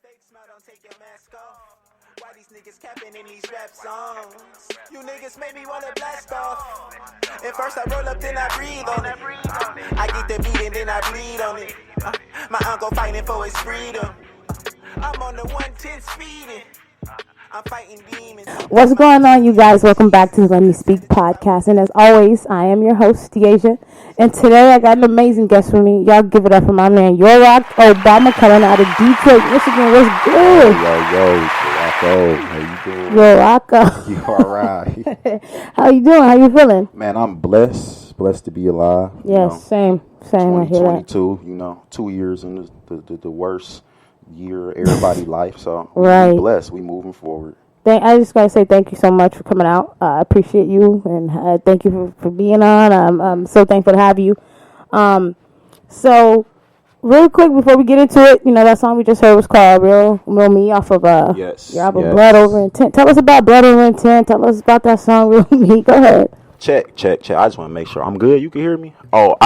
fake smile, don't take your mask off. Why these niggas capping in these rap songs? You niggas made me wanna blast off. At first I roll up, then I breathe on it. I get the beat and then I bleed on it. My uncle fighting for his freedom. I'm on the 110 speeding. I'm fighting demons. What's going on, you guys? Welcome back to the Let Me Speak podcast. And as always, I am your host, Deasia. And today I got an amazing guest for me. Y'all give it up for my man, Yeroc Obama, coming out of Detroit, Michigan. What's good? Yo, how you doing? Yeroc. You all right? How you doing? How you feeling? Man, I'm blessed to be alive. Yes, same. I hear that. 2022, 2 years in the worst year of everybody's life. So right. We blessed. We moving forward. I just gotta say thank you so much for coming out. I appreciate you, and thank you for being on. I'm so thankful to have you. So real quick before we get into it, that song we just heard was called "Real Me" off of your album Blood Over Intent. Tell us about Blood Over Intent. Tell us about that song, "Real Me." Go ahead. Check. I just want to make sure I'm good. You can hear me? My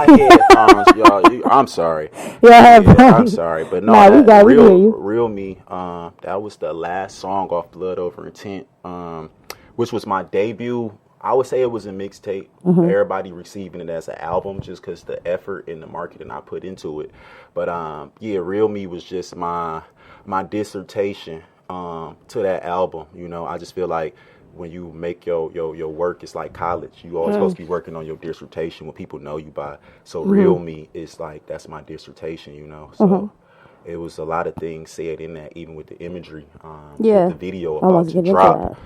headphones, y'all. I'm sorry. Yeah, I'm sorry, but no. We hear you. Real Me. That was the last song off Blood Over Intent, which was my debut. I would say it was a mixtape. Mm-hmm. Everybody receiving it as an album just because the effort and the marketing I put into it. But Real Me was just my dissertation to that album. I just feel like when you make your work, it's like college. You always supposed to be working on your dissertation when people know you by. So Real Me is like, that's my dissertation, So it was a lot of things said in that, even with the imagery. With the video about to drop.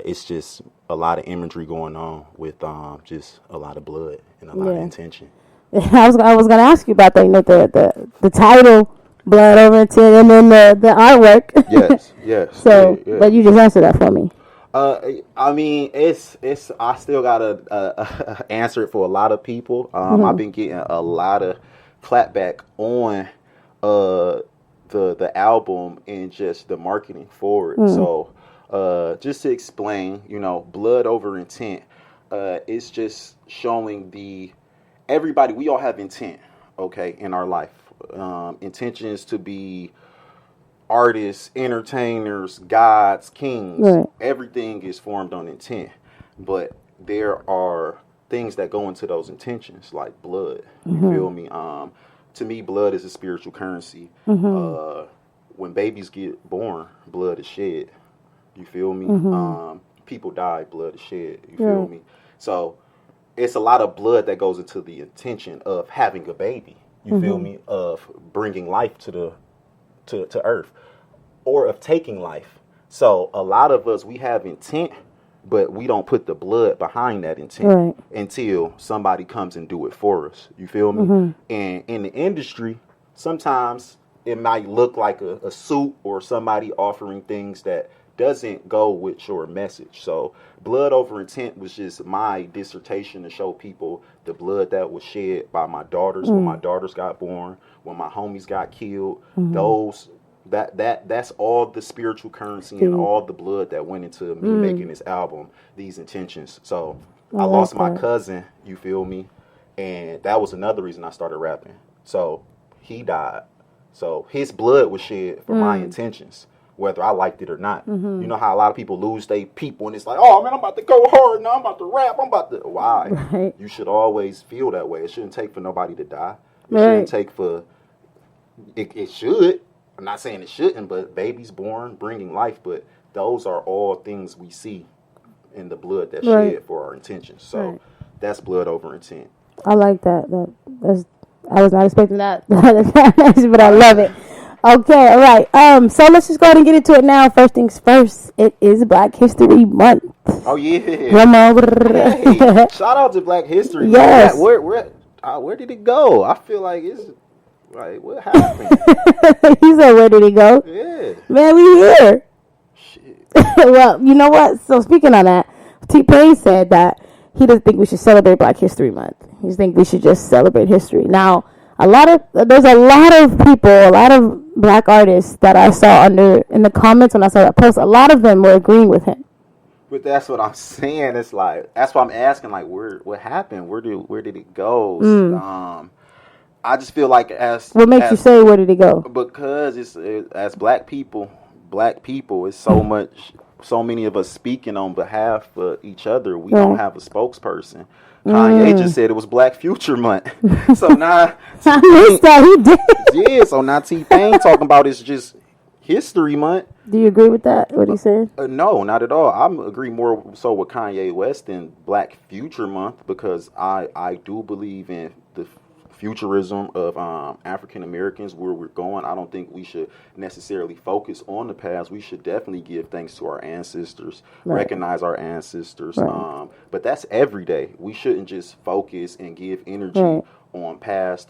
It's just a lot of imagery going on with just a lot of blood and a lot of intention. I was gonna ask you about that. The title, Blood Over Intent, and then the artwork. Yes. So, but you just answered that for me. I mean, it's. I still gotta answer it for a lot of people. I've been getting a lot of clapback on the album and just the marketing for it. So, just to explain, Blood Over Intent, it's just showing everybody. We all have intent, okay, in our life. Intentions to be artists, entertainers, gods, kings. Right. Everything is formed on intent, but there are things that go into those intentions, like blood. You feel me? To me, blood is a spiritual currency. When babies get born, blood is shed. You feel me? People die, blood is shed. You feel me? So it's a lot of blood that goes into the intention of having a baby. You feel me? Of bringing life to earth, or of taking life. So a lot of us, we have intent, but we don't put the blood behind that intent until somebody comes and do it for us. You feel me? And in the industry, sometimes it might look like a suit or somebody offering things that doesn't go with your message. So Blood Over Intent was just my dissertation to show people the blood that was shed by my daughters when my daughters got born, when my homies got killed. That's all the spiritual currency and all the blood that went into me making this album, these intentions. So I lost my cousin, you feel me? And that was another reason I started rapping. So he died. So his blood was shed for my intentions, whether I liked it or not. You know how a lot of people lose their people and it's like, oh man, I'm about to go hard now, I'm about to rap, why? Right. You should always feel that way. It shouldn't take for nobody to die. It shouldn't take for, it should. I'm not saying it shouldn't, but babies born, bringing life, but those are all things we see in the blood that's shed for our intentions. So that's Blood Over Intent. I like that. I was not expecting that, but I love it. Okay, all right. So let's just go ahead and get into it now. First things first, it is Black History Month. Oh yeah. Come on. Hey, shout out to Black History. Yes. Where did it go? I feel like it's like, what happened? He said, where did it go? Yeah. Man, we here. Shit. Well, you know what? So speaking on that, T-Pain said that he doesn't think we should celebrate Black History Month. He thinks we should just celebrate history. Now, there's a lot of people, a lot of black artists that I saw in the comments when I saw that post. A lot of them were agreeing with him. But that's what I'm saying. It's like, that's why I'm asking, like, what happened? Where did it go? I just feel like what makes you say where did it go? Because as black people, it's so many of us speaking on behalf of each other. We don't have a spokesperson. Kanye just said it was Black Future Month. So now I missed that. He did. Yeah, so now T-Pain talking about it's just History Month. Do you agree with that, what he said? No, not at all. I agree more so with Kanye West than Black Future Month, because I do believe in the futurism of African Americans, where we're going. I don't think we should necessarily focus on the past. We should definitely give thanks to our ancestors, recognize our ancestors. But that's every day. We shouldn't just focus and give energy on past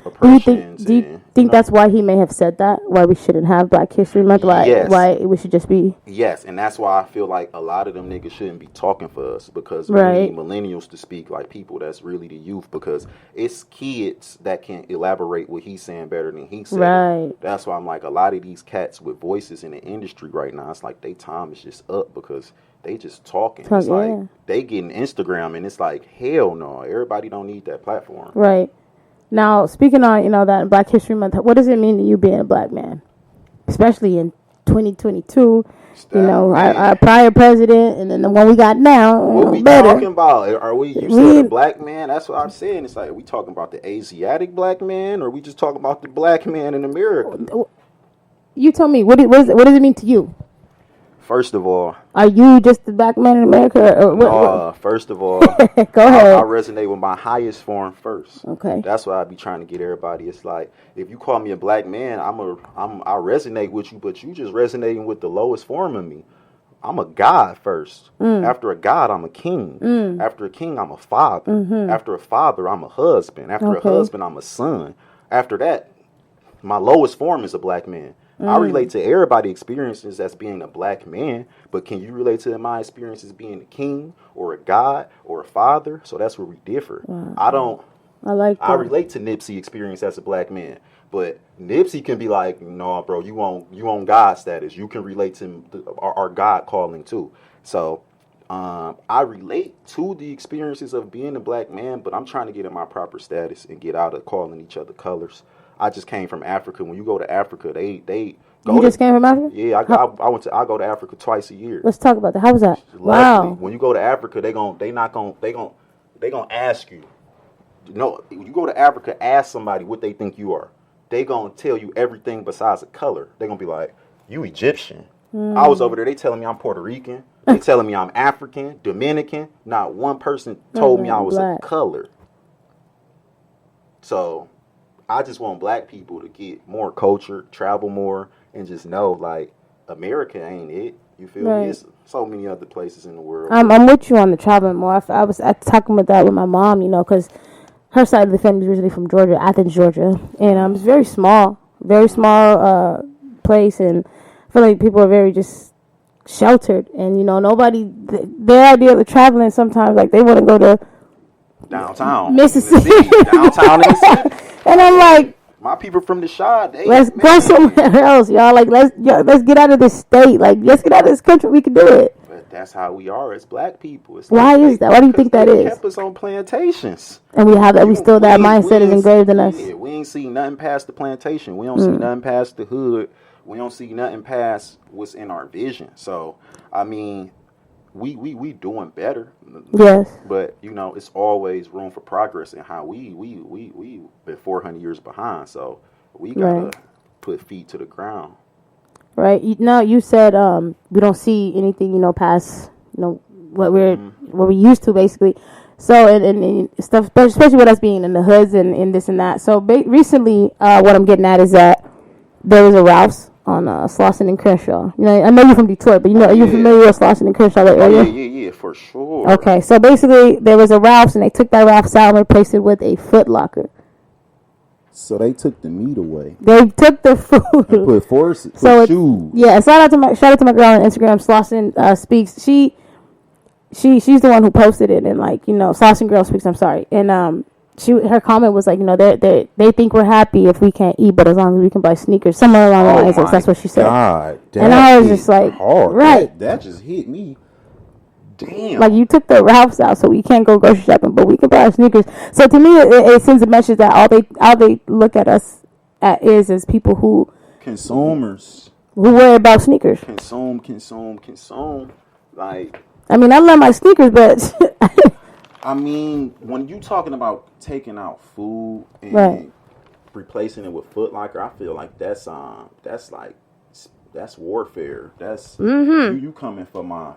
oppressions. Do you think that's why he may have said that? Why we shouldn't have Black History Month? Why we should just be... Yes, and that's why I feel like a lot of them niggas shouldn't be talking for us, because we need millennials to speak, like people that's really the youth, because it's kids that can elaborate what he's saying better than he said. Right. That's why I'm like, a lot of these cats with voices in the industry right now, it's like they time is just up, because they just talking. It's like they getting Instagram, and it's like, hell no, everybody don't need that platform. Right. Now, speaking on, that Black History Month, what does it mean to you being a black man? Especially in 2022, our prior president, and then the one we got now. What we talking about? You said a black man? That's what I'm saying. It's like, are we talking about the Asiatic black man, or are we just talking about the black man in America? You tell me, what does it mean to you? First of all, are you just the black man in America? Or first of all, go ahead. I resonate with my highest form first. Okay, that's why I be trying to get everybody. It's like, if you call me a black man, I resonate with you, but you just resonating with the lowest form of me. I'm a god first. After a god, I'm a king. After a king, I'm a father. After a father, I'm a husband. After a husband, I'm a son. After that, my lowest form is a black man. I relate to everybody's experiences as being a black man, but can you relate to my experiences being a king or a god or a father? So that's where we differ. Wow. I relate to Nipsey's experience as a black man, but Nipsey can be like, no, bro, you on God status. You can relate to our God calling too. So I relate to the experiences of being a black man, but I'm trying to get in my proper status and get out of calling each other colors. I just came from Africa. When you go to Africa, they go. You just came from Africa? Yeah, I go to Africa twice a year. Let's talk about that. How was that? Wow. When you go to Africa, they gonna ask you. No, you go to Africa, ask somebody what they think you are. They gonna tell you everything besides a color. They gonna be like, you Egyptian. I was over there. They telling me I'm Puerto Rican. They telling me I'm African, Dominican. Not one person told me I was black. A color. So I just want black people to get more culture, travel more, and just know, like, America ain't it. You feel me? There's so many other places in the world. I'm with you on the traveling more. I was talking about that with my mom, because her side of the family is originally from Georgia, Athens, Georgia. And it's very small place. And I feel like people are very just sheltered. And, nobody, their idea of traveling sometimes, like, they want to go to downtown Mississippi. Downtown Mississippi. And I'm like, my people from the Shire, let's go somewhere else, y'all. Like, let's get out of this state. Like, let's get out of this country. We can do it. But that's how we are as black people. It's Why is that? Why do you think that is? They kept us on plantations. And we have that. That mindset is engraved in us. We ain't see nothing past the plantation. We don't see nothing past the hood. We don't see nothing past what's in our vision. So, I mean, we doing better. Yes. But it's always room for progress in how we been 400 years behind. So we gotta put feet to the ground. Right. You said we don't see anything past what we used to, basically. So and stuff, especially with us being in the hoods and this and that. So recently, what I'm getting at is that there was a Ralph's on Slauson and Crenshaw. I know you're from Detroit, but are you familiar with Slauson and Crenshaw, that area? Yeah, for sure. Okay, so basically there was a Ralph's, and they took that Ralph's out and replaced it with a Foot Locker. So they took the meat away. They took the food. And put shoes. Yeah, shout out to my girl on Instagram, Slauson Speaks. She's the one who posted it, and Slauson Girl Speaks. I'm sorry, and her comment was like, they think we're happy if we can't eat, but as long as we can buy sneakers, somewhere along the lines. That's what she said. God, and I was just like, hard. right? That just hit me Damn. Like, you took the Ralphs out, so we can't go grocery shopping, but we can buy our sneakers. So to me, it sends a message that all they look at us is as people who Consumers. who worry about sneakers. Consume. Like, I mean, I love my sneakers, but I mean, when you talking about taking out food and right. replacing it with Foot Locker, I feel like that's warfare. That's you coming for my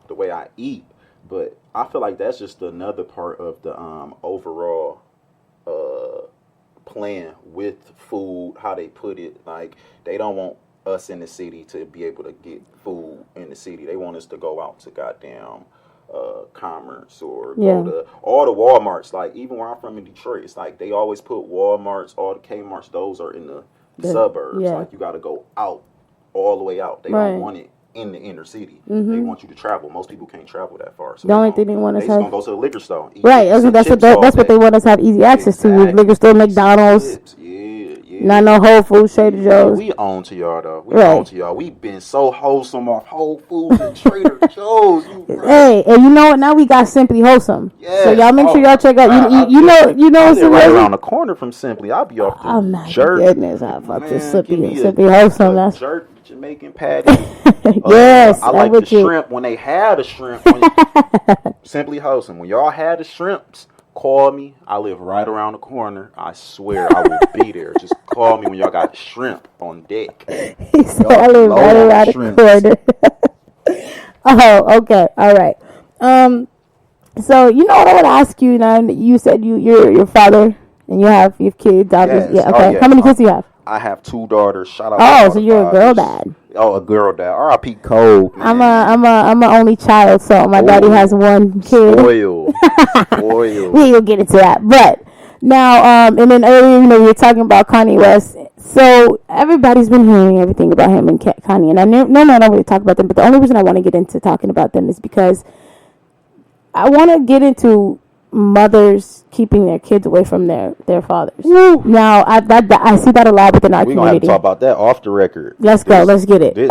the way I eat. But I feel like that's just another part of the overall plan with food, how they put it. Like, they don't want us in the city to be able to get food in the city. They want us to go out to goddamn Commerce or go to all the Walmarts. Like, even where I'm from in Detroit, it's like they always put Walmarts, all the Kmarts, those are in the suburbs. Yeah. Like, you got to go out, all the way out. They don't want it in the inner city. They want you to travel. Most people can't travel that far. So the only thing they want us they to just have, gonna go to the liquor store. Right. That's what they want us to have easy access to. Liquor store, McDonald's. Yeah. Not no Whole Foods, Trader Joe's. We own to y'all though. We own to y'all. We've been so wholesome off Whole Foods and Trader Joe's. Hey, and you know what? Now we got Simply Wholesome. Yes. So y'all make sure y'all check out. You know. I live right around the corner from Simply. I'll be off the Oh my jerk. goodness! I fuck this Simply Simply Wholesome. That's jerk Jamaican patty. yes. I like the shrimp when they had the shrimp. Simply Wholesome. When y'all had the shrimps, call me. I live right around the corner. I swear I will be there. Just call me when y'all got shrimp on deck. He said I live right around the corner. Oh, okay. All right. So you know what I want to ask you now? You said you're your father and you have kids. Yes. Yeah. Okay. Yes. How many kids do you have? I have 2 daughters. Shout out. Oh, so you're a girl dad. Oh, a girl dad. R.I.P. Code. Man. I'm a only child, so my daddy has 1 kid. Spoiled. We ain't gonna get into that, but now, and then earlier, we were talking about Kanye West. So everybody's been hearing everything about him and Kanye, and I don't really talk about them. But the only reason I want to get into talking about them is because I want to get into mothers keeping their kids away from their fathers. Woo. Now, I see that a lot within our community. We're going to have to talk about that off the record. Let's go. Let's get it. This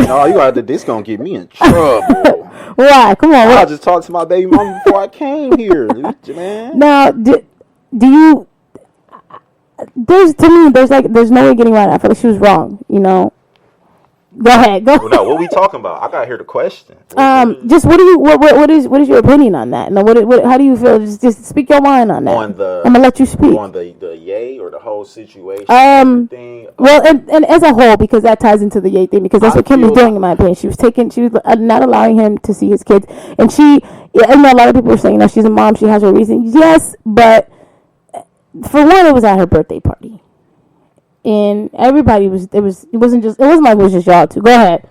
going to get me in trouble. Why? Come on. I just talked to my baby mama before I came here, man. Now, do you... There's no way getting around it. I feel like she was wrong, Go ahead. No, what are we talking about? I gotta hear the question. Just what is your opinion on that? Now, how do you feel? Just speak your mind on that. I'm gonna let you speak on the yay or the whole situation. Thing. Well, and as a whole, because that ties into the yay thing, because that's what Kim is doing, in my opinion. She was not allowing him to see his kids, and I know a lot of people are saying, she's a mom, she has her reason. Yes, but for one, it was at her birthday party. And everybody it wasn't like it was just y'all two. Go ahead.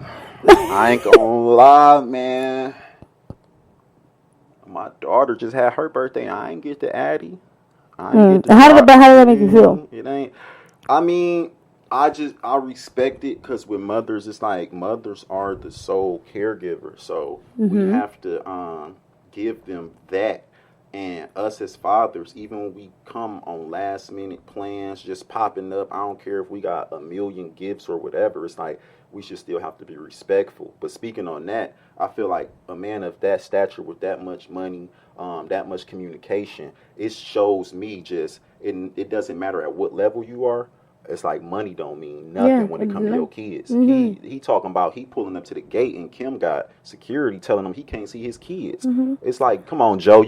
I ain't gonna lie, man. My daughter just had her birthday. I ain't get the Addy. How did that make you feel? It ain't. I mean, I respect it because with mothers, it's like mothers are the sole caregiver, so we have to give them that. And us as fathers, even when we come on last minute plans just popping up, I don't care if we got a million gifts or whatever, it's like we should still have to be respectful. But speaking on that, I feel like a man of that stature with that much money, that much communication, it shows me it doesn't matter at what level you are. It's like money don't mean nothing when it comes to your kids. He talking about he pulling up to the gate and Kim got security telling him he can't see his kids. It's like, come on, Joe,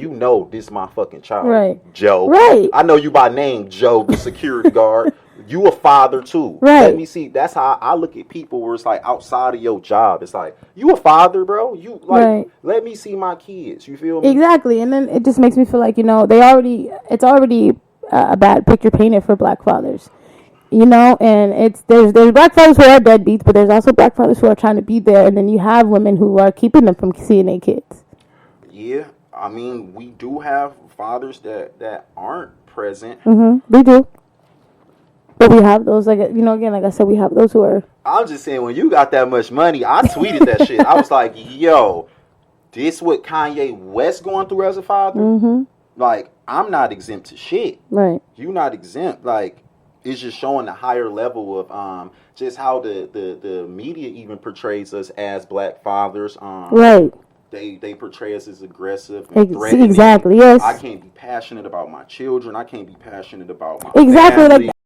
this is my fucking child. Right. Joe. Right. I know you by name, Joe, the security guard. You a father too. Right. Let me see. That's how I look at people where it's like outside of your job. It's like, you a father, bro. Let me see my kids. You feel me? Exactly. And then it just makes me feel like, it's already a bad picture painted for black fathers. And there's black fathers who are deadbeats, but there's also black fathers who are trying to be there, and then you have women who are keeping them from seeing their kids. Yeah, I mean, we do have fathers that aren't present. We do. But we have those, again, like I said, we have those who are... I'm just saying, when you got that much money, I tweeted that shit. I was like, yo, this what Kanye West going through as a father? Like, I'm not exempt to shit. Right. You not exempt, it's just showing a higher level of just how the media even portrays us as black fathers. Right. they portray us as aggressive and threatening. Exactly. Yes. I can't be passionate about my children. I can't be passionate about my exactly. family. Like